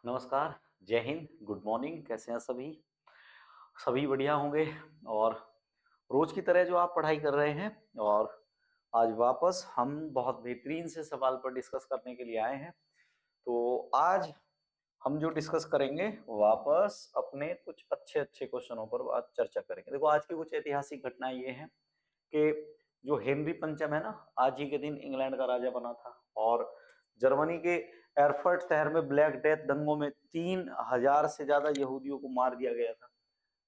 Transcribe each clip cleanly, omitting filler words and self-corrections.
नमस्कार, जय Hind, good morning. कैसे हैं सभी? सभी बढ़िया होंगे। और रोज की तरह जो आप पढ़ाई कर रहे हैं, और आज वापस हम बहुत बेहतरीन से सवाल पर डिस्कस करने के लिए आए हैं। तो आज हम जो डिस्कस करेंगे वापस अपने कुछ अच्छे अच्छे क्वेश्चनों पर आज चर्चा करेंगे। देखो, आज की कुछ ऐतिहासिक घटनाएं ये हैं कि जो हेनरी पंचम है ना, आज ही के दिन इंग्लैंड का राजा बना था। और जर्मनी के एरफर्ट शहर में ब्लैक डेथ दंगों में 3,000 से ज्यादा यहूदियों को मार दिया गया था।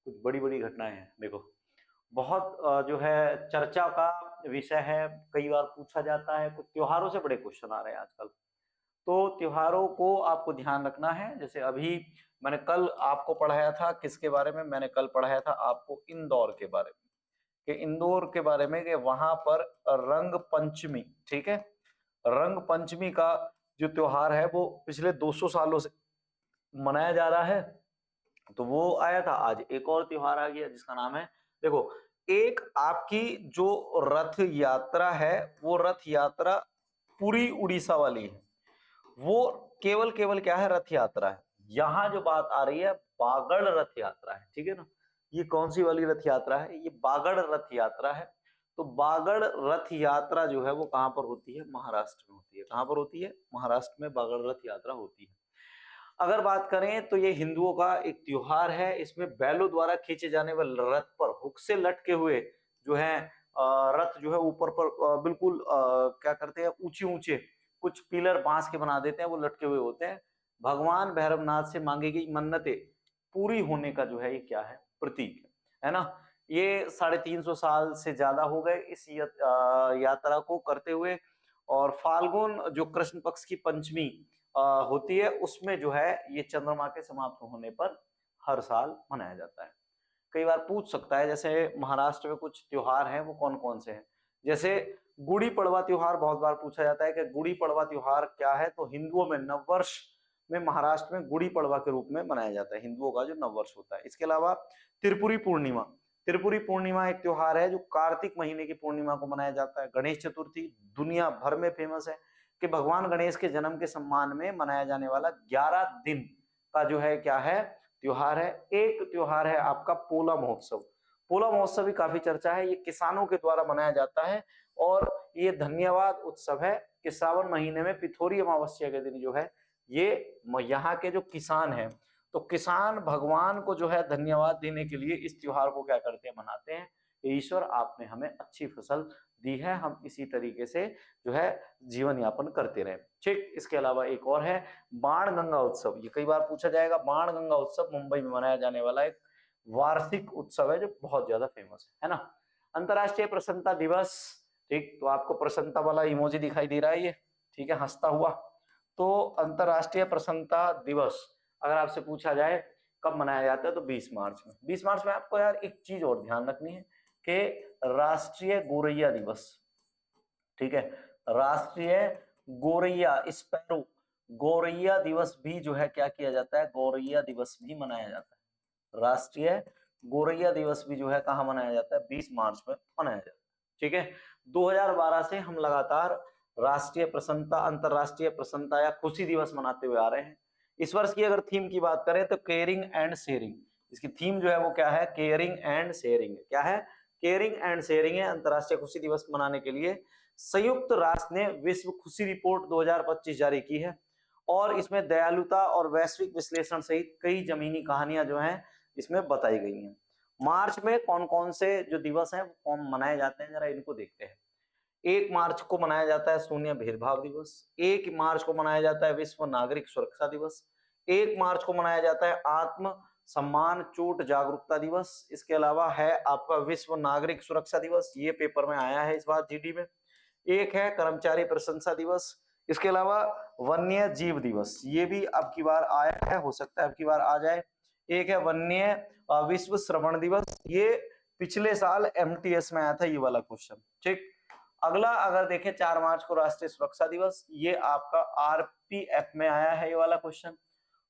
कुछ बड़ी बड़ी घटनाएं हैं। देखो, बहुत जो है चर्चा का विषय है। कई बार पूछा जाता है। कुछ त्योहारों से बड़े क्वेश्चन आ रहे हैं आजकल। तो त्योहारों को आपको ध्यान रखना है। जैसे अभी मैंने कल आपको पढ़ाया था, किसके बारे में मैंने कल पढ़ाया था आपको? इंदौर के बारे में। कि इंदौर के बारे में कि वहां पर रंग पंचमी, ठीक है, रंग पंचमी का जो त्योहार है वो पिछले 200 सालों से मनाया जा रहा है। तो वो आया था। आज एक और त्योहार आ गया जिसका नाम है, देखो, एक आपकी जो रथ यात्रा है, वो रथ यात्रा पूरी उड़ीसा वाली है। वो केवल केवल क्या है? रथ यात्रा है। यहां जो बात आ रही है बागड़ रथ यात्रा है, ठीक है ना। ये कौन सी वाली रथ यात्रा है? ये बागड़ रथ यात्रा है। तो बागड़ रथ यात्रा जो है वो कहां पर होती है? महाराष्ट्र में होती है। कहां पर होती है? महाराष्ट्र में बागड़ रथ यात्रा होती है। अगर बात करें तो ये हिंदुओं का एक त्योहार है। इसमें बैलों द्वारा खींचे जाने वाले रथ पर हुक से लटके हुए जो है रथ जो है ऊपर पर बिल्कुल क्या करते हैं, ऊंचे ऊंचे कुछ पिलर बांस के बना देते हैं, वो लटके हुए होते हैं। भगवान भैरवनाथ से मांगी गई मन्नतें पूरी होने का जो है ये क्या है? प्रतीक है ना। ये 350 साल से ज्यादा हो गए इस यात्रा को करते हुए। और फाल्गुन जो कृष्ण पक्ष की पंचमी होती है, उसमें जो है ये चंद्रमा के समाप्त होने पर हर साल मनाया जाता है। कई बार पूछ सकता है, जैसे महाराष्ट्र में कुछ त्योहार हैं, वो कौन कौन से हैं? जैसे गुड़ी पड़वा त्योहार बहुत बार पूछा जाता है कि गुड़ी पड़वा त्योहार क्या है। तो हिंदुओं में नववर्ष में महाराष्ट्र में गुड़ी पड़वा के रूप में मनाया जाता है, हिंदुओं का जो नववर्ष होता है। इसके अलावा त्रिपुरी पूर्णिमा, त्रिपुरी पूर्णिमा एक त्योहार है जो कार्तिक महीने की पूर्णिमा को मनाया जाता है। गणेश चतुर्थी दुनिया भर में फेमस है कि भगवान गणेश के जन्म के सम्मान में मनाया जाने वाला 11 दिन का जो है क्या है? त्योहार है। एक त्योहार है आपका पोला महोत्सव। पोला महोत्सव भी काफी चर्चा है। ये किसानों के द्वारा मनाया जाता है और ये धन्यवाद उत्सव है कि सावन महीने में पिथौरी अमावस्या के दिन जो है ये यहाँ के जो किसान हैं, तो किसान भगवान को जो है धन्यवाद देने के लिए इस त्योहार को क्या करते हैं? मनाते हैं। ईश्वर आपने हमें अच्छी फसल दी है, हम इसी तरीके से जो है जीवन यापन करते रहे। ठीक, इसके अलावा एक और है बाण गंगा उत्सव। ये कई बार पूछा जाएगा। बाण गंगा उत्सव मुंबई में मनाया जाने वाला एक वार्षिक उत्सव है जो बहुत ज्यादा फेमस है ना। अंतरराष्ट्रीय प्रसन्नता दिवस, ठीक, तो आपको प्रसन्नता वाला इमोजी दिखाई दे रहा है ये, ठीक है, हंसता हुआ। तो अंतरराष्ट्रीय प्रसन्नता दिवस अगर आपसे पूछा जाए कब मनाया जाता है, तो 20 मार्च में। 20 मार्च में आपको यार एक चीज और ध्यान रखनी है कि राष्ट्रीय गोरैया दिवस, ठीक है, राष्ट्रीय गोरैया स्पैरो गौरैया दिवस भी जो है क्या किया जाता है? गौरैया दिवस भी मनाया जाता है। राष्ट्रीय गौरैया दिवस भी जो है कहाँ मनाया जाता है? 20 मार्च में मनाया जाता है। ठीक है, 2012 से हम लगातार राष्ट्रीय प्रसन्नता, अंतरराष्ट्रीय प्रसन्नता या खुशी दिवस मनाते हुए आ रहे हैं। इस वर्ष की अगर थीम की बात करें तो केयरिंग एंड शेयरिंग। इसकी थीम जो है वो क्या है? Caring and sharing. क्या है? केयरिंग एंड शेयरिंग है। अंतरराष्ट्रीय खुशी दिवस मनाने के लिए संयुक्त राष्ट्र ने विश्व खुशी रिपोर्ट 2025 जारी की है और इसमें दयालुता और वैश्विक विश्लेषण सहित कई जमीनी कहानियां जो हैं इसमें बताई गई हैं। मार्च में कौन कौन से जो दिवस हैं कौन मनाए जाते हैं, जरा इनको देखते हैं। 1 मार्च को मनाया जाता है शून्य भेदभाव दिवस। 1 मार्च को मनाया जाता है विश्व नागरिक सुरक्षा दिवस। 1 मार्च को मनाया जाता है आत्म सम्मान चोट जागरूकता दिवस। इसके अलावा है आपका विश्व नागरिक सुरक्षा दिवस, ये पेपर में आया है इस बार जीडी में। एक है कर्मचारी प्रशंसा दिवस। इसके अलावा वन्य जीव दिवस, ये भी अब की बार आया है, हो सकता है अब की बार आ जाए। एक है वन्य विश्व श्रवण दिवस, ये पिछले साल एमटीएस में आया था ये वाला क्वेश्चन। ठीक, अगला अगर देखें 4 मार्च को राष्ट्रीय सुरक्षा दिवस, ये आपका आरपीएफ में आया है ये वाला क्वेश्चन।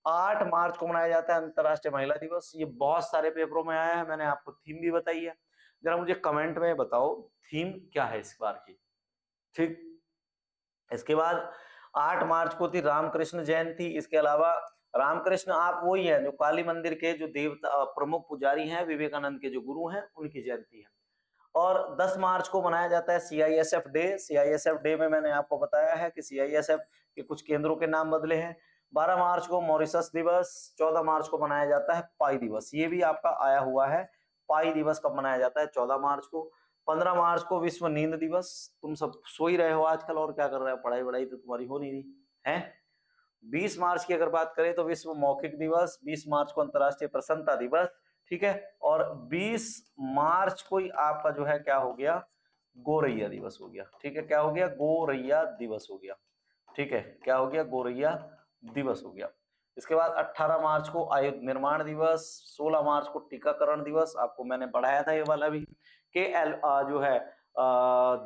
8 मार्च को मनाया जाता है अंतरराष्ट्रीय महिला दिवस, ये बहुत सारे पेपरों में आया है, मैंने आपको थीम भी बताई है। जरा मुझे कमेंट में बताओ थीम क्या है इस बार की। ठीक, इसके बाद 8 मार्च को थी रामकृष्ण जयंती। इसके अलावा रामकृष्ण आप वही है जो काली मंदिर के जो देवता प्रमुख पुजारी हैं, विवेकानंद के जो गुरु हैं, उनकी जयंती है। और 10 मार्च को मनाया जाता है सीआईएसएफ डे। सीआईएसएफ डे में मैंने आपको बताया है कि सीआईएसएफ के कुछ केंद्रों के नाम बदले हैं। 12 मार्च को मॉरिशस दिवस, 14 मार्च को मनाया जाता है पाई दिवस, ये भी आपका आया हुआ है। पाई दिवस कब मनाया जाता है? 14 मार्च को। 15 मार्च को विश्व नींद दिवस। तुम सब सो ही रहे हो आजकल, और क्या कर रहे हो? पढ़ाई वढ़ाई तो तुम्हारी हो नहीं रही है। 20 मार्च की अगर बात करें तो विश्व मौखिक दिवस। 20 मार्च को अंतर्राष्ट्रीय प्रसन्नता दिवस, ठीक है। और 20 मार्च को ही आपका जो है क्या हो गया? गोरैया दिवस हो गया, ठीक है। क्या हो गया? गोरैया दिवस हो गया, ठीक है। क्या हो गया? गोरैया दिवस हो गया। इसके बाद 18 मार्च को आयुध निर्माण दिवस। 16 मार्च को टीकाकरण दिवस, आपको मैंने पढ़ाया था ये वाला भी, कि जो है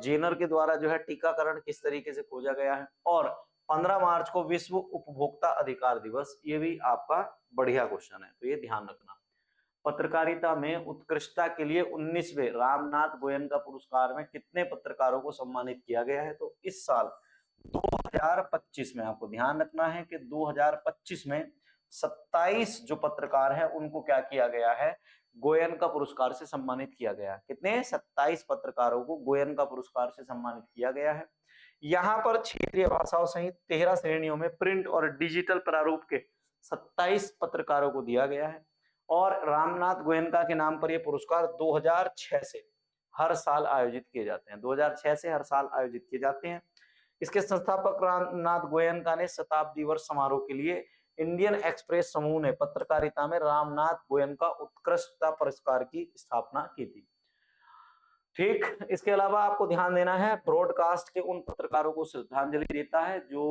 जेनर के द्वारा जो है टीकाकरण किस तरीके से खोजा गया है। और 15 मार्च को विश्व उपभोक्ता अधिकार दिवस, ये भी आपका बढ़िया क्वेश्चन है, तो ये ध्यान रखना। पत्रकारिता में उत्कृष्टता के लिए 19वें रामनाथ गोयनका पुरस्कार में कितने पत्रकारों को सम्मानित किया गया है? तो इस साल 2025 में आपको ध्यान रखना है कि 2025 में 27 जो पत्रकार है उनको क्या किया गया है? गोयनका पुरस्कार से सम्मानित किया गया है। कितने? 27 पत्रकारों को गोयनका पुरस्कार से सम्मानित किया गया है। यहाँ पर क्षेत्रीय भाषाओं सहित 13 श्रेणियों में प्रिंट और डिजिटल प्रारूप के 27 पत्रकारों को दिया गया है। और रामनाथ गोयनका के नाम पर यह पुरस्कार 2006 से हर साल आयोजित किए जाते हैं। 2006 से हर साल आयोजित किए जाते हैं। इसके संस्थापक रामनाथ गोयनका ने शताब्दी वर्ष समारोह के लिए इंडियन एक्सप्रेस समूह ने पत्रकारिता में रामनाथ गोयनका उत्कृष्टता पुरस्कार की स्थापना की थी। ठीक, इसके अलावा आपको ध्यान देना है ब्रॉडकास्ट के उन पत्रकारों को श्रद्धांजलि देता है जो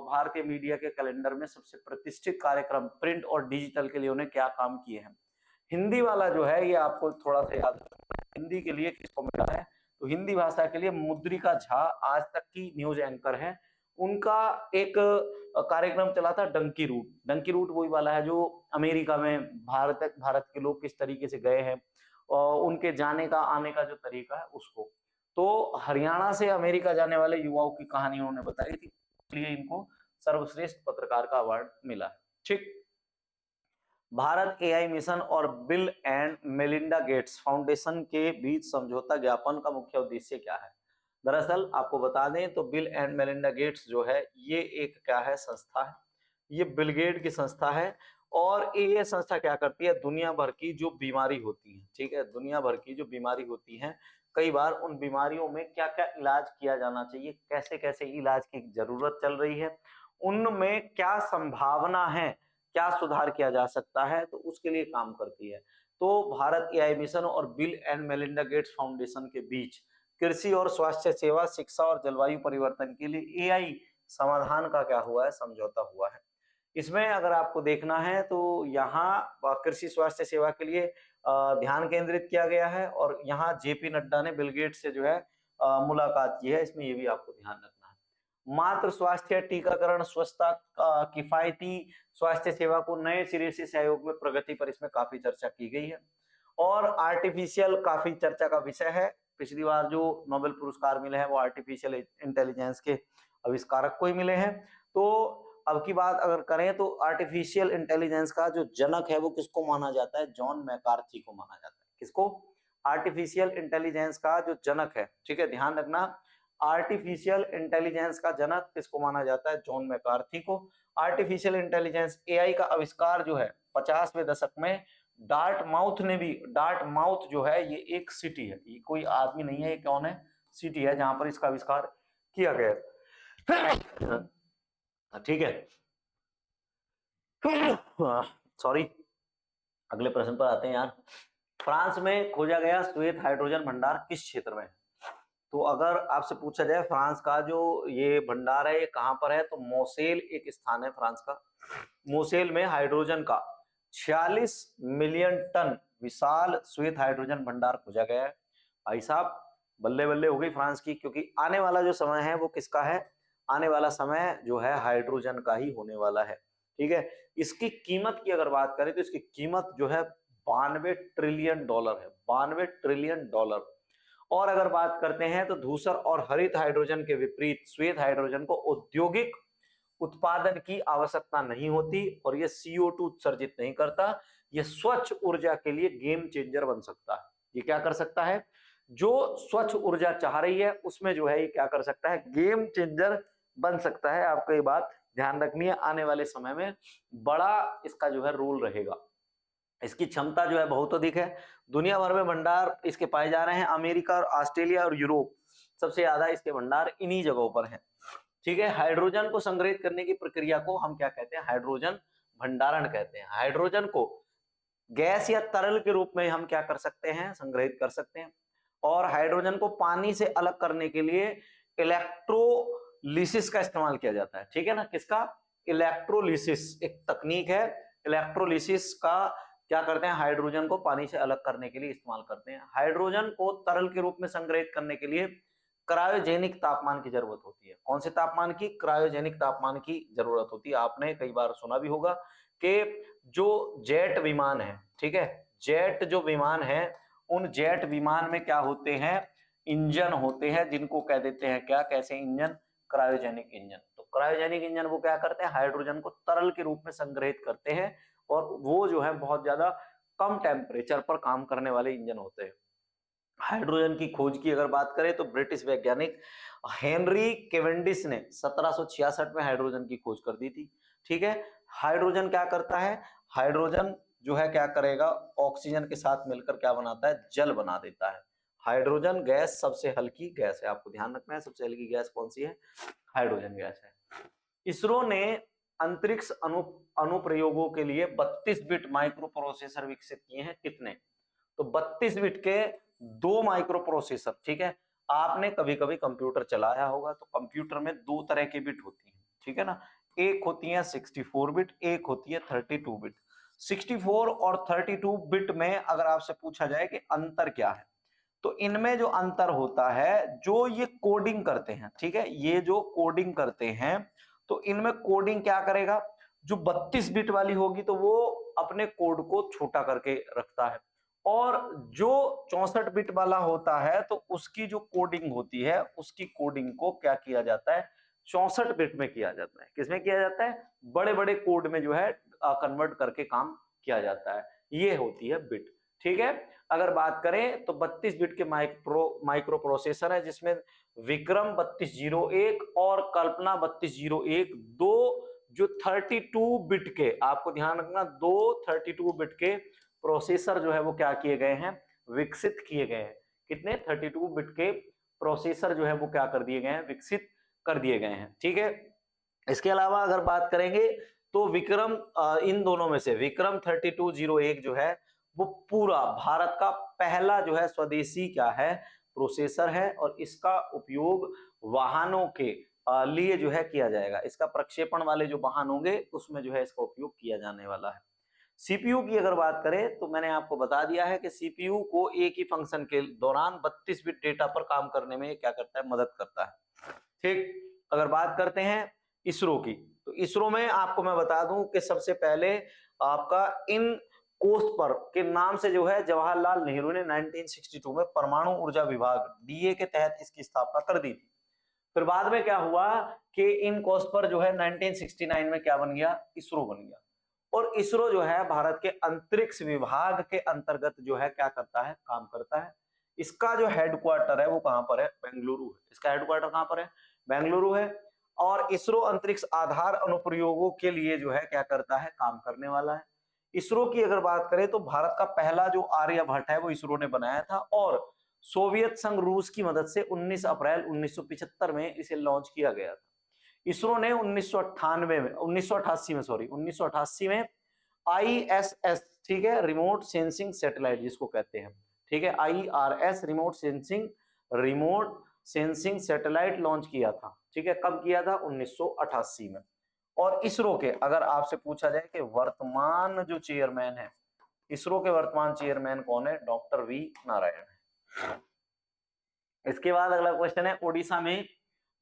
भारतीय मीडिया के कैलेंडर में सबसे प्रतिष्ठित कार्यक्रम प्रिंट और डिजिटल के लिए उन्हें क्या काम किए हैं। हिंदी वाला जो है ये आपको थोड़ा सा याद रखना है। हिंदी के लिए किसको मिला है? तो हिंदी भाषा के लिए मुद्रिका झा, आज तक की न्यूज एंकर है। उनका एक कार्यक्रम चला था डंकी रूट। डंकी रूट वही वाला है जो अमेरिका में भारत के लोग किस तरीके से गए हैं और उनके जाने का आने का जो तरीका है उसको। तो हरियाणा से अमेरिका जाने वाले युवाओं की कहानी उन्होंने बताई थी, इसलिए इनको सर्वश्रेष्ठ पत्रकार का अवार्ड मिला है। ठीक, भारत एआई मिशन और bill and Melinda Gates foundation के बीच समझौता ज्ञापन का मुख्य उद्देश्य क्या है? दरअसल आपको बता दें तो बिल एंड मेलिंडा गेट्स जो है ये एक क्या है? संस्था है। ये बिल गेट की संस्था है। और ये संस्था क्या करती है? दुनिया भर की जो बीमारी होती है, ठीक है, दुनिया भर की जो बीमारी होती है, कई बार उन बीमारियों में क्या क्या इलाज किया जाना चाहिए, कैसे कैसे इलाज की जरूरत चल रही है, उनमें क्या संभावना है, क्या सुधार किया जा सकता है, तो उसके लिए काम करती है। तो भारत एआई मिशन और bill and Melinda Gates foundation के बीच कृषि और स्वास्थ्य सेवा, शिक्षा और जलवायु परिवर्तन के लिए एआई समाधान का क्या हुआ है? समझौता हुआ है। इसमें अगर आपको देखना है तो यहाँ कृषि स्वास्थ्य सेवा के लिए ध्यान केंद्रित किया गया है और यहाँ जेपी नड्डा ने बिल गेट्स से जो है मुलाकात की है। इसमें ये भी आपको ध्यान रखना है। मातृ स्वास्थ्य, टीकाकरण, स्वच्छता, किफायती स्वास्थ्य सेवा को नए सिरे से सहयोग में प्रगति पर इसमें काफी चर्चा की गई है। और आर्टिफिशियल काफी चर्चा का विषय है। पिछली बार जो नोबेल पुरस्कार मिले हैं वो आर्टिफिशियल इंटेलिजेंस के आविष्कारक को ही मिले हैं। तो अब की बात अगर करें तो आर्टिफिशियल इंटेलिजेंस का जो जनक है वो किसको माना जाता है? जॉन मैकार्थी को माना जाता है। किसको? आर्टिफिशियल इंटेलिजेंस का जो जनक है, ठीक है, ध्यान रखना, आर्टिफिशियल इंटेलिजेंस का जनक किसको माना जाता है? जॉन मैकार्थी को। आर्टिफिशियल इंटेलिजेंस एआई का आविष्कार जो है 50वें दशक में डार्टमाउथ ने भी, डार्टमाउथ जो है ये एक सिटी है, ये कोई आदमी नहीं है, ये कौन है? सिटी है जहां पर इसका आविष्कार किया गया। ठीक है, सॉरी, अगले प्रश्न पर आते हैं यार। फ्रांस में खोजा गया श्वेत हाइड्रोजन भंडार किस क्षेत्र में है? तो अगर आपसे पूछा जाए फ्रांस का जो ये भंडार है ये कहां पर है, तो मोसेल एक स्थान है फ्रांस का। मोसेल में हाइड्रोजन का 46 मिलियन टन विशाल श्वेत हाइड्रोजन भंडार खोजा गया है। भाई साहब बल्ले बल्ले हो गई फ्रांस की, क्योंकि आने वाला जो समय है वो किसका है? आने वाला समय जो है हाइड्रोजन का ही होने वाला है। ठीक है, इसकी कीमत की अगर बात करें तो इसकी कीमत जो है 92 ट्रिलियन डॉलर है, 92 ट्रिलियन डॉलर। और अगर बात करते हैं तो धूसर और हरित हाइड्रोजन के विपरीत श्वेत हाइड्रोजन को औद्योगिक उत्पादन की आवश्यकता नहीं होती और ये CO2 उत्सर्जित नहीं करता। ये स्वच्छ ऊर्जा के लिए गेम चेंजर बन सकता है। ये क्या कर सकता है, जो स्वच्छ ऊर्जा चाह रही है उसमें जो है ये क्या कर सकता है, गेम चेंजर बन सकता है। आपको ये बात ध्यान रखनी है, आने वाले समय में बड़ा इसका जो है रोल रहेगा। इसकी क्षमता जो है बहुत अधिक है। दुनिया भर में भंडार इसके पाए जा रहे हैं। अमेरिका और ऑस्ट्रेलिया और यूरोप सबसे ज्यादा इसके भंडार इन्हीं जगहों पर हैं। ठीक है, हाइड्रोजन को संग्रहित करने की प्रक्रिया को हम क्या कहते हैं, हाइड्रोजन भंडारण कहते हैं। हाइड्रोजन को गैस या तरल के रूप में हम क्या कर सकते हैं, संग्रहित कर सकते हैं। और हाइड्रोजन को पानी से अलग करने के लिए इलेक्ट्रोलिसिस का इस्तेमाल किया जाता है। ठीक है ना, किसका, इलेक्ट्रोलिसिस एक तकनीक है। इलेक्ट्रोलिसिस का क्या करते हैं, हाइड्रोजन को पानी से अलग करने के लिए इस्तेमाल करते हैं। हाइड्रोजन को तरल के रूप में संग्रहित करने के लिए क्रायोजेनिक तापमान की जरूरत होती है। कौन से तापमान की, क्रायोजेनिक तापमान की जरूरत होती है। आपने कई बार सुना भी होगा कि जो जेट विमान है, ठीक है, जेट जो विमान है, उन जेट विमान में क्या होते हैं, इंजन होते हैं, जिनको कह देते हैं क्या, कैसे इंजन, क्रायोजेनिक इंजन। तो क्रायोजेनिक इंजन वो क्या करते हैं, हाइड्रोजन को तरल के रूप में संग्रहित करते हैं और वो जो है बहुत ज्यादा कम टेम्परेचर पर काम करने वाले इंजन होते हैं। हाइड्रोजन की खोज की अगर बात करें तो ब्रिटिश वैज्ञानिक हेनरी केवेंडिश ने 1766 में हाइड्रोजन की खोज कर दी थी। ठीक है, हाइड्रोजन क्या करता है, हाइड्रोजन जो है क्या करेगा, ऑक्सीजन के साथ मिलकर क्या बनाता है, जल बना देता है। हाइड्रोजन गैस सबसे हल्की गैस है, आपको ध्यान रखना है, सबसे हल्की गैस कौन सी है, हाइड्रोजन गैस है। इसरो ने अंतरिक्ष अनुप्रयोगों के लिए 32 बिट माइक्रो प्रोसेसर विकसित किए हैं। कितने, तो 32 बिट के 2 माइक्रो प्रोसेसर। ठीक है, आपने कभी कभी कंप्यूटर चलाया होगा तो कंप्यूटर में 2 तरह की बिट होती है। ठीक है ना, एक होती है 64 बिट, एक होती है 32 बिट। 64 और 32 बिट में अगर आपसे पूछा जाए कि अंतर क्या है, तो इनमें जो अंतर होता है, जो ये कोडिंग करते हैं, ठीक है, ये जो कोडिंग करते हैं, तो इनमें कोडिंग क्या करेगा, जो 32 बिट वाली होगी तो वो अपने कोड को छोटा करके रखता है, और जो 64 बिट वाला होता है तो उसकी जो कोडिंग होती है, उसकी कोडिंग को क्या किया जाता है, 64 बिट में किया जाता है। किसमें किया जाता है, बड़े बड़े कोड में जो है कन्वर्ट करके काम किया जाता है। ये होती है बिट। ठीक है, अगर बात करें तो 32 बिट के माइक्रो प्रोसेसर है, जिसमें विक्रम 3201 और कल्पना 3201, दो जो 32 बिट के, आपको ध्यान रखना, दो 32 बिट के प्रोसेसर जो है वो क्या किए गए हैं, विकसित किए गए हैं। कितने, 32 बिट के प्रोसेसर जो है वो क्या कर दिए गए हैं, विकसित कर दिए गए हैं। ठीक है, इसके अलावा अगर बात करेंगे तो विक्रम, इन दोनों में से विक्रम 3201 जो है वो पूरा भारत का पहला जो है स्वदेशी क्या है, प्रोसेसर है, और इसका उपयोग वाहनों के लिए जो है किया जाएगा। इसका प्रक्षेपण वाले जो वाहन होंगे उसमें जो है इसका उपयोग किया जाने वाला है। सीपीयू की अगर बात करें तो मैंने आपको बता दिया है कि सीपीयू को एक ही फंक्शन के दौरान 32 बिट डेटा पर काम करने में क्या करता है, मदद करता है। ठीक, अगर बात करते हैं इसरो की, तो इसरो में आपको मैं बता दूं कि सबसे पहले आपका इन कोष पर के नाम से जो है जवाहरलाल नेहरू ने 1962 में परमाणु ऊर्जा विभाग डीए के तहत इसकी स्थापना कर दी थी। फिर बाद में क्या हुआ कि इन कोष पर जो है 1969 में क्या बन गया, इसरो बन गया। और इसरो जो है भारत के अंतरिक्ष विभाग के अंतर्गत जो है क्या करता है, काम करता है। इसका जो हेडक्वार्टर है वो कहां पर है, बेंगलुरु है। इसका हेडक्वार्टर कहां पर है, बेंगलुरु है। और इसरो अंतरिक्ष आधार अनुप्रयोगों के लिए जो है क्या करता है, काम करने वाला है। इसरो की अगर बात करें तो भारत का पहला जो आर्यभट्ट है वो इसरो ने बनाया था, और सोवियत संघ रूस की मदद से 19 अप्रैल 1975 में इसे लॉन्च किया गया था। इसरो ने 1988 में ISS, ठीक है, रिमोट सेंसिंग सैटेलाइट जिसको कहते हैं, ठीक है, IRS remote sensing satellite launch किया था। ठीक है, कब किया था, 1988 में। और इसरो के अगर आपसे पूछा जाए कि वर्तमान जो चेयरमैन है, इसरो के वर्तमान चेयरमैन कौन है, डॉक्टर वी नारायण है। इसके बाद अगला क्वेश्चन है, उड़ीसा में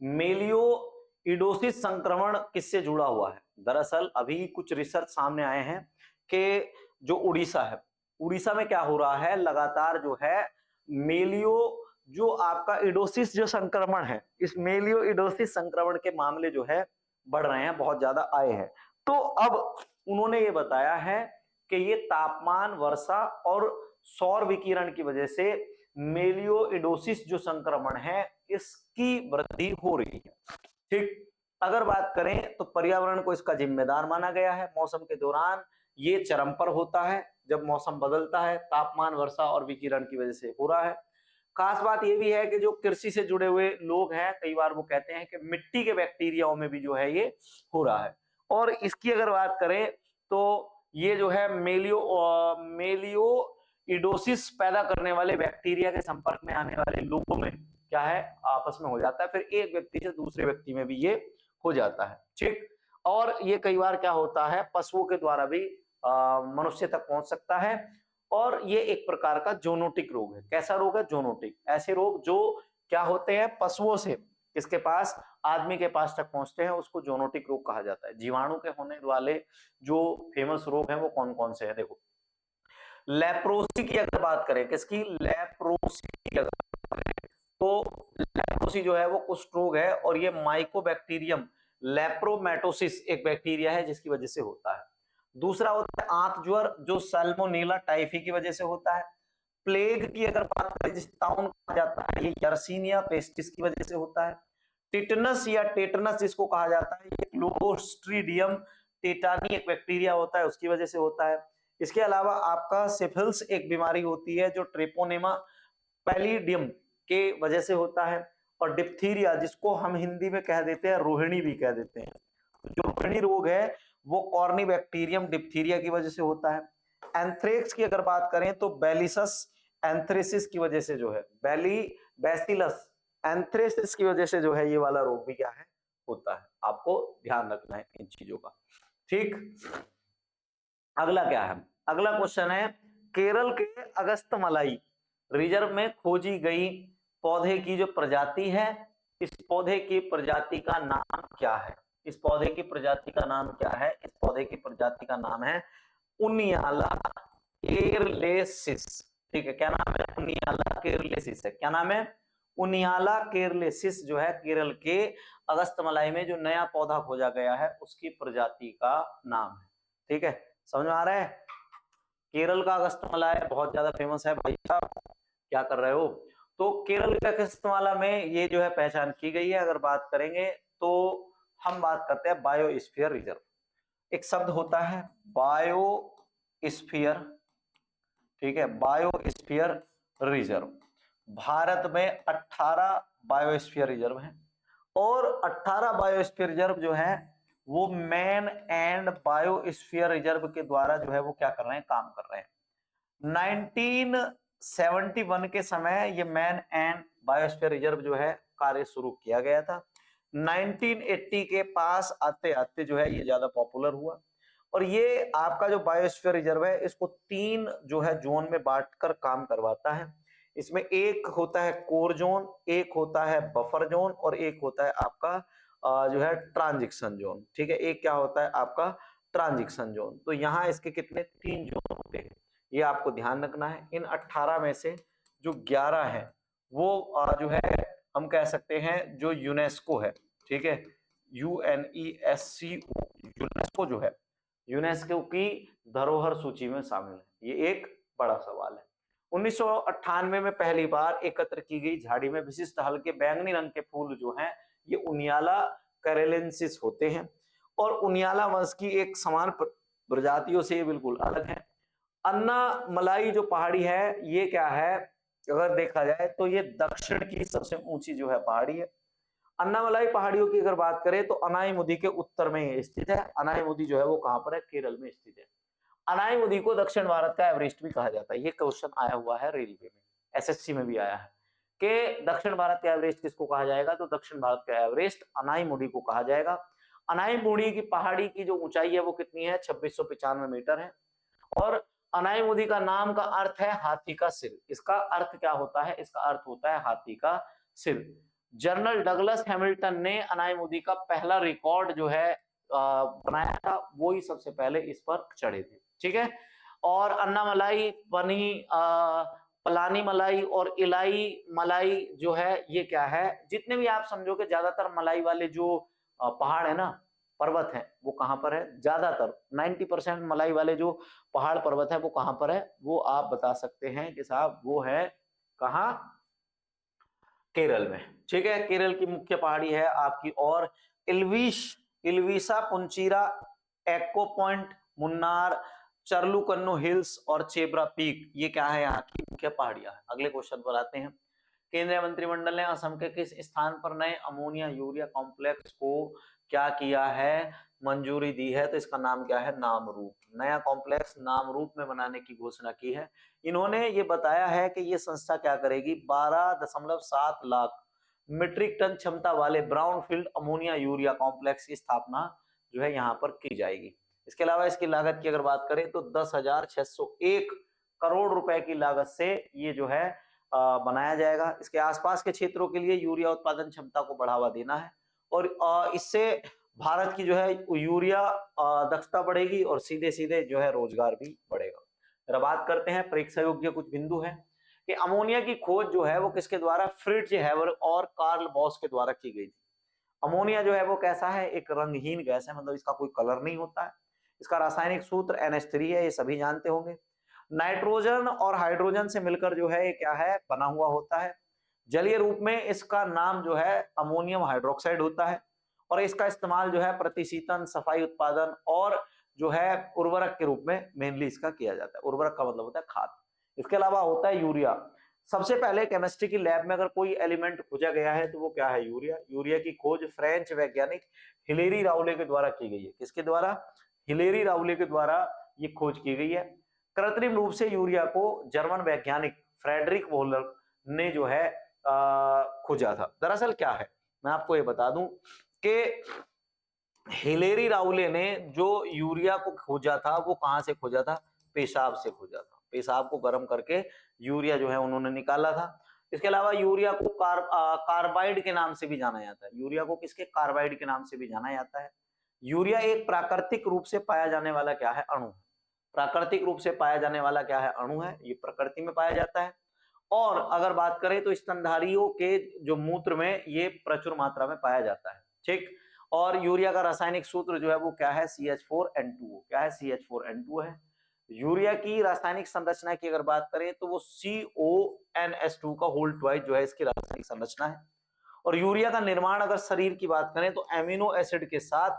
मेलियो इडोसिस संक्रमण किससे जुड़ा हुआ है। दरअसल अभी कुछ रिसर्च सामने आए हैं कि जो उड़ीसा है, उड़ीसा में क्या हो रहा है, लगातार जो है मेलियो जो आपका इडोसिस जो संक्रमण है, इस मेलियो इडोसिस संक्रमण के मामले जो है बढ़ रहे हैं, बहुत ज्यादा आए हैं। तो अब उन्होंने ये बताया है कि ये तापमान, वर्षा और सौर विकिरण की वजह से मेलियोइडोसिस जो संक्रमण है इसकी वृद्धि हो रही है। ठीक, अगर बात करें तो पर्यावरण को इसका जिम्मेदार माना गया है। मौसम के दौरान ये चरम पर होता है जब मौसम बदलता है, तापमान, वर्षा और विकिरण की वजह से हो रहा है। खास बात ये भी है कि जो कृषि से जुड़े हुए लोग हैं, कई बार वो कहते हैं कि मिट्टी के बैक्टीरियाओं में भी जो है ये हो रहा है। और इसकी अगर बात करें तो ये जो है मेलियो इडोसिस पैदा करने वाले बैक्टीरिया के संपर्क में आने वाले लोगों में क्या है, आपस में हो जाता है, फिर एक व्यक्ति से दूसरे व्यक्ति में भी ये हो जाता है। ठीक, और ये कई बार क्या होता है, पशुओं के द्वारा भी मनुष्य तक पहुंच सकता है। और ये एक प्रकार का जोनोटिक रोग है। कैसा रोग है? जोनोटिक। ऐसे रोग जो क्या होते हैं, पशुओं से किसके पास, आदमी के पास तक पहुंचते हैं, उसको जोनोटिक रोग कहा जाता है। जीवाणु के होने वाले जो फेमस रोग हैं वो कौन कौन से हैं? देखो, लेप्रोसी की अगर बात करें, किसकी? लेप्रोसी की अगर बात करें तो लेप्रोसी जो है वो कुष्ठ रोग है, और ये माइकोबैक्टीरियम लेप्रोमेटोसिस एक बैक्टीरिया है जिसकी वजह से होता है। दूसरा होता है आंत ज्वर, जो सैल्मोनेला टाइफी की वजह से होता है। प्लेग की अगर बात करें, जिसे ताउन कहा जाता है, ये यर्सीनिया पेस्टिस की वजह से होता है। टिटनस या टेटनस जिसको कहा जाता है, ये क्लोस्ट्रीडियम टेटानी एक बैक्टीरिया होता है, उसकी वजह से होता है। इसके अलावा आपका सिफिल्स एक बीमारी होती है जो ट्रेपोनेमा पैलिडियम के वजह से होता है। और डिप्थीरिया, जिसको हम हिंदी में कह देते हैं रोहिणी भी कह देते हैं, जो रोहिणी रोग है वो कॉर्नीबैक्टीरियम डिप्थीरिया की वजह से होता है। एंथ्रेक्स की अगर बात करें तो बैलिसस एंथ्रेसिस की वजह से जो है, बैसिलस एंथ्रेसिस की वजह से जो है ये वाला रोग भी क्या है, होता है। आपको ध्यान रखना है इन चीजों का। ठीक, अगला क्या है? अगला क्वेश्चन है, केरल के अगस्तमलाई रिजर्व में खोजी गई पौधे की जो प्रजाति है, इस पौधे की प्रजाति का नाम क्या है? इस पौधे की प्रजाति का नाम क्या है? इस पौधे की प्रजाति का नाम है उनियाला केरलेसिस। ठीक है, क्या नाम है? उनियाला केरलेसिस है। क्या नाम है? उनियाला केरलेसिस जो है केरल के अगस्तमलाई में जो नया पौधा खोजा गया है उसकी प्रजाति का नाम है। ठीक है, समझ में आ रहा है? केरल का अगस्तमलाई बहुत ज्यादा फेमस है भाई साहब, क्या कर रहे हो? तो केरल के अगस्तमाला में ये जो है पहचान की गई है। अगर बात करेंगे तो हम बात करते हैं बायोस्फीयर रिजर्व। एक शब्द होता है बायोस्फीयर, ठीक है, बायोस्फीयर रिजर्व। भारत में 18 बायोस्फीयर रिजर्व हैं, और 18 बायोस्फीयर रिजर्व जो है वो मैन एंड बायोस्फीयर रिजर्व के द्वारा जो है वो क्या कर रहे हैं, काम कर रहे हैं। 1971 के समय ये मैन एंड बायोस्फीयर रिजर्व जो है कार्य शुरू किया गया था। 1980 के पास आते आते जो है ये ज्यादा पॉपुलर हुआ, और ये आपका जो बायोस्फीयर रिजर्व है इसको 3 जो है जोन में बांटकर काम करवाता है। इसमें एक होता है कोर जोन, एक होता है बफर जोन, और एक होता है आपका जो है ट्रांजिशन जोन। ठीक है, एक क्या होता है आपका ट्रांजिशन जोन। तो यहाँ इसके कितने 3 जोन होते हैं, ये आपको ध्यान रखना है। इन 18 में से जो 11 है वो जो है हम कह सकते हैं जो यूनेस्को है। ठीक है, UNESCO, यूनेस्को जो है यूनेस्को की धरोहर सूची में शामिल है। ये एक बड़ा सवाल है। 1998 में पहली बार एकत्र की गई झाड़ी में विशिष्ट हल्के बैंगनी रंग के फूल जो हैं ये उनियाला कैरेलेंसिस होते हैं, और उनियाला वंश की एक समान प्रजातियों से ये बिल्कुल अलग है। अन्ना मलाई जो पहाड़ी है ये क्या है, अगर देखा जाए तो ये दक्षिण की सबसे ऊंची जो है पहाड़ी है। अन्नामलाई पहाड़ियों की अगर बात करें तो अनाईमुदी के उत्तर में ये स्थित है। अनाईमुदी जो है वो कहां पर है, केरल में स्थित है। अनाईमुदी को दक्षिण भारत का एवरेस्ट भी कहा जाता है। ये क्वेश्चन आया हुआ है रेलवे में, एसएससी में भी आया है कि दक्षिण भारत का एवरेस्ट किसको कहा जाएगा, तो दक्षिण भारत का एवरेस्ट अनाईमुदी को कहा जाएगा। अनाईमुदी की पहाड़ी की जो ऊंचाई है वो कितनी है, 2695 मीटर है। और अनाईमुदी का नाम का अर्थ है हाथी का सिर। इसका अर्थ क्या होता है, इसका अर्थ होता है हाथी का सिर। जनरल डगलस हैमिल्टन ने अनाईमुदी का पहला रिकॉर्ड जो है बनाया था, वो ही सबसे पहले इस पर चढ़े थे। ठीक है, और अन्नामलाई, पलानी मलाई और इलाई मलाई जो है ये क्या है, जितने भी आप समझो कि ज्यादातर मलाई वाले जो पहाड़ है ना, पर्वत हैं वो कहाँ पर है, ज्यादातर 90% मलाई वाले जो पहाड़ पर्वत है वो कहाँ पर है, वो आप बता सकते हैं कि साहब वो है कहाँ, केरल में। ठीक है, केरल की मुख्य पहाड़ी है आपकी और इल्विसा पुंचीरा, एक्को पॉइंट, मुन्नार, चरलुकन्नू हिल्स और चेब्रा पीक, ये क्या है यहाँ की मुख्य पहाड़ियां हैं। अगले क्वेश्चन पर आते हैं। केंद्रीय मंत्रिमंडल ने असम के किस स्थान पर नए अमोनिया यूरिया कॉम्प्लेक्स को क्या किया है, मंजूरी दी है, तो इसका नाम क्या है, नामरूप। नया कॉम्प्लेक्स नामरूप में बनाने की घोषणा की है। इन्होंने ये बताया है कि ये संस्था क्या करेगी, 12.7 लाख मीट्रिक टन क्षमता वाले ब्राउनफील्ड अमोनिया यूरिया कॉम्प्लेक्स की स्थापना जो है यहाँ पर की जाएगी। इसके अलावा इसकी लागत की अगर बात करें तो 10,601 करोड़ रुपए की लागत से ये जो है बनाया जाएगा। इसके आसपास के क्षेत्रों के लिए यूरिया उत्पादन क्षमता को बढ़ावा देना है और इससे भारत की जो है यूरिया दक्षता बढ़ेगी और सीधे सीधे जो है रोजगार भी बढ़ेगा। जरा बात करते हैं परीक्षा योग्य कुछ बिंदु है कि अमोनिया की खोज जो है वो किसके द्वारा, फ्रिट्ज हैबर और कार्ल बॉस के द्वारा की गई थी। अमोनिया जो है वो कैसा है, एक रंगहीन गैस है, मतलब इसका कोई कलर नहीं होता है। इसका रासायनिक सूत्र NH3 है, ये सभी जानते होंगे। नाइट्रोजन और हाइड्रोजन से मिलकर जो है ये क्या है, बना हुआ होता है। जलीय रूप में इसका नाम जो है अमोनियम हाइड्रोक्साइड होता है और इसका इस्तेमाल जो है प्रतिशीतन, सफाई उत्पादन और जो है उर्वरक के रूप में मेनली इसका किया जाता है। उर्वरक का मतलब होता है खाद। इसके अलावा होता है यूरिया। सबसे पहले केमिस्ट्री की लैब में अगर कोई एलिमेंट खोजा गया है तो वो क्या है, यूरिया। यूरिया की खोज फ्रेंच वैज्ञानिक हिलेरी राउले के द्वारा की गई है। किसके द्वारा, हिलेरी राउले के द्वारा ये खोज की गई है। कृत्रिम रूप से यूरिया को जर्मन वैज्ञानिक फ्रेडरिक वोहलर ने जो है खोजा था। दरअसल क्या है, मैं आपको ये बता दूं कि हिलेरी राउले ने जो यूरिया को खोजा था वो कहां से खोजा था, पेशाब से खोजा था। पेशाब को गर्म करके यूरिया जो है उन्होंने निकाला था। इसके अलावा यूरिया को कार्बाइड के नाम से भी जाना जाता है। यूरिया को किसके, कार्बाइड के नाम से भी जाना जाता है। यूरिया एक प्राकृतिक रूप से पाया जाने वाला क्या है, अणु। प्राकृतिक रूप से पाया जाने वाला क्या है, अणु है। ये प्रकृति में पाया जाता है और अगर बात करें तो स्तनधारियों के जो मूत्र में ये प्रचुर मात्रा में पाया जाता है। ठीक, और यूरिया का रासायनिक सूत्र जो है वो क्या है, CH4N2। क्या है, CH4N2 है। यूरिया की रासायनिक संरचना की अगर बात करें तो वो CONS2 का होल ट्वाइस जो है इसकी रासायनिक संरचना है। और यूरिया का निर्माण अगर शरीर की बात करें तो एमिनो एसिड के साथ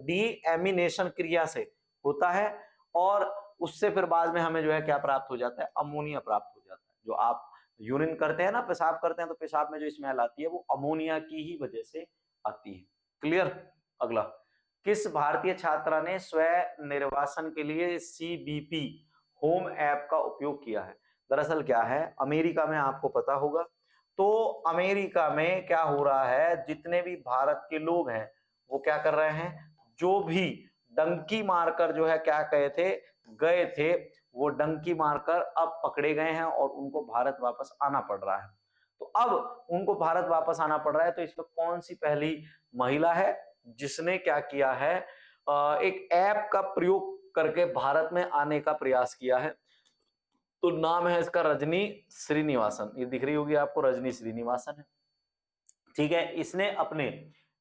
डीएमिनेशन क्रिया से होता है और उससे फिर बाद में हमें जो है क्या प्राप्त हो जाता है, अमोनिया प्राप्त हो जाता है। जो आप यूरिन करते हैं ना, पेशाब करते हैं, तो पेशाब में जो स्मेल आती है वो अमोनिया की ही वजह से आती है। क्लियर। अगला, किस भारतीय छात्रा ने स्व निर्वासन के लिए CBP होम ऐप का उपयोग किया है। दरअसल क्या है, अमेरिका में आपको पता होगा, तो अमेरिका में क्या हो रहा है, जितने भी भारत के लोग हैं वो क्या कर रहे हैं, जो भी डंकी मारकर जो है क्या गए थे वो डंकी मारकर अब पकड़े गए हैं और उनको भारत वापस आना पड़ रहा है। तो अब उनको भारत वापस आना पड़ रहा है, तो इसमें कौन सी पहली महिला है जिसने क्या किया है, एक ऐप का प्रयोग करके भारत में आने का प्रयास किया है। तो नाम है इसका रजनी श्रीनिवासन। ये दिख रही होगी आपको, रजनी श्रीनिवासन है। ठीक है, इसने अपने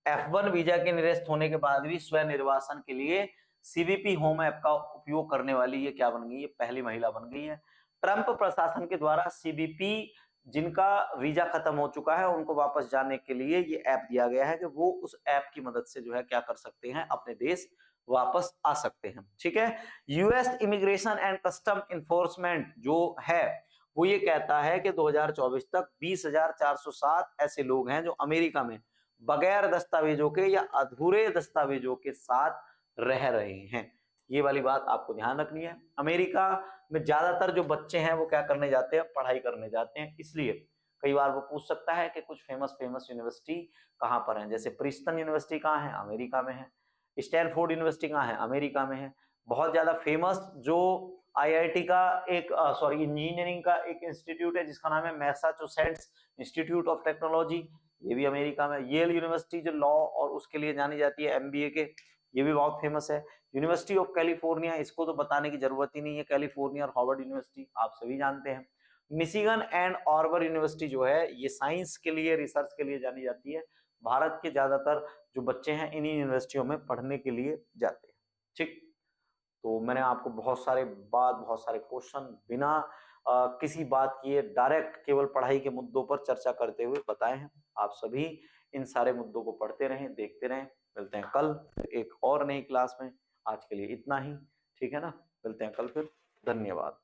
F1 वीजा के निरस्त होने के बाद भी स्व निर्वासन के लिए CBP होम ऐप का उपयोग करने वाली ये क्या बन गई, ये पहली महिला बन गई है। ट्रंप प्रशासन के द्वारा CBP जिनका वीजा खत्म हो चुका है उनको वापस जाने के लिए ये ऐप दिया गया है कि वो उस ऐप की मदद से जो है क्या कर सकते हैं, अपने देश वापस आ सकते हैं। ठीक है, US immigration and custom enforcement जो है वो ये कहता है कि 2024 तक 20,407 ऐसे लोग हैं जो अमेरिका में बगैर दस्तावेजों के या अधूरे दस्तावेजों के साथ रह रहे हैं। ये वाली बात आपको ध्यान रखनी है। अमेरिका में ज्यादातर जो बच्चे हैं वो क्या करने जाते हैं, पढ़ाई करने जाते हैं। इसलिए कई बार वो पूछ सकता है कि कुछ फेमस यूनिवर्सिटी कहाँ पर है, जैसे प्रिंसटन यूनिवर्सिटी कहाँ है, अमेरिका में है। स्टैनफोर्ड यूनिवर्सिटी कहाँ है, अमेरिका में है। बहुत ज्यादा फेमस जो IIT का एक इंजीनियरिंग का एक इंस्टीट्यूट है जिसका नाम है मैसाचुसेट्स इंस्टीट्यूट ऑफ टेक्नोलॉजी, ये भी अमेरिका में। येल यूनिवर्सिटी जो लॉ और उसके लिए जानी जाती है, MBA के, ये भी बहुत फेमस है। यूनिवर्सिटी ऑफ कैलिफोर्निया, इसको तो बताने की जरूरत ही नहीं है, कैलिफोर्निया और हार्वर्ड यूनिवर्सिटी आप सभी जानते हैं। मिशिगन एंड ऑर्बर यूनिवर्सिटी जो है ये साइंस के लिए, रिसर्च के लिए जानी जाती है। भारत के ज्यादातर जो बच्चे हैं इन्हीं यूनिवर्सिटियों में पढ़ने के लिए जाते हैं। ठीक, तो मैंने आपको बहुत सारे क्वेश्चन बिना किसी बात किए डायरेक्ट केवल पढ़ाई के मुद्दों पर चर्चा करते हुए बताए हैं। आप सभी इन सारे मुद्दों को पढ़ते रहें, देखते रहें। मिलते हैं कल एक और नई क्लास में। आज के लिए इतना ही, ठीक है ना? मिलते हैं कल फिर। धन्यवाद।